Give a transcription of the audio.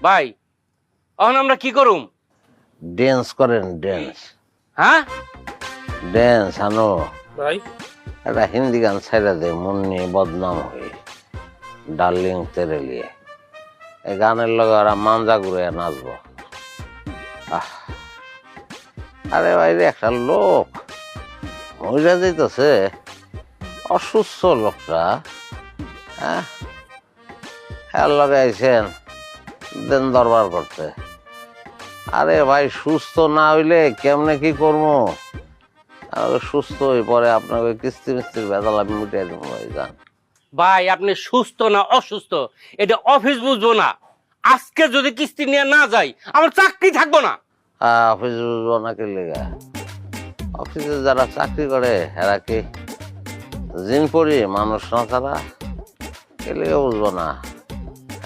ভাই এখন আমরা কি করুম? ড্যান্স করেন, ড্যান্স। হ্যাঁ ড্যান্স আনো। ভাই একটা হিন্দি গান ছাইড়া দে, মুন্নি বদনাম হই, ডার্লিং তেরে লিয়ে। এই গানের লগে ওরা মাঞ্জা ঘুরে নাচবো। আরে বাইরে একটা লোক মহিলা দিতেছে, অসুস্থ লোকটা। হ্যাঁ হ্যাঁ লগে আইছেন দেন দরবার করতে। আরে ভাই সুস্থ না হইলে কেমনে কি করবো? আমাকে সুস্থ হয়ে পরে আপনাকে কিস্তি মিস্তির বেদাল আমি মিটাই দেবো ভাই। যান ভাই আপনি সুস্থ না অসুস্থ এটা অফিস বুঝবো না। আজকে যদি কিস্তি নিয়ে না যাই আমার চাকরি থাকবো না। অফিস বুঝবো না কে লেগা? অফিসে যারা চাকরি করে এরা কি জিন পড়ি মানুষ না? তারা কে লেগে বুঝবো না?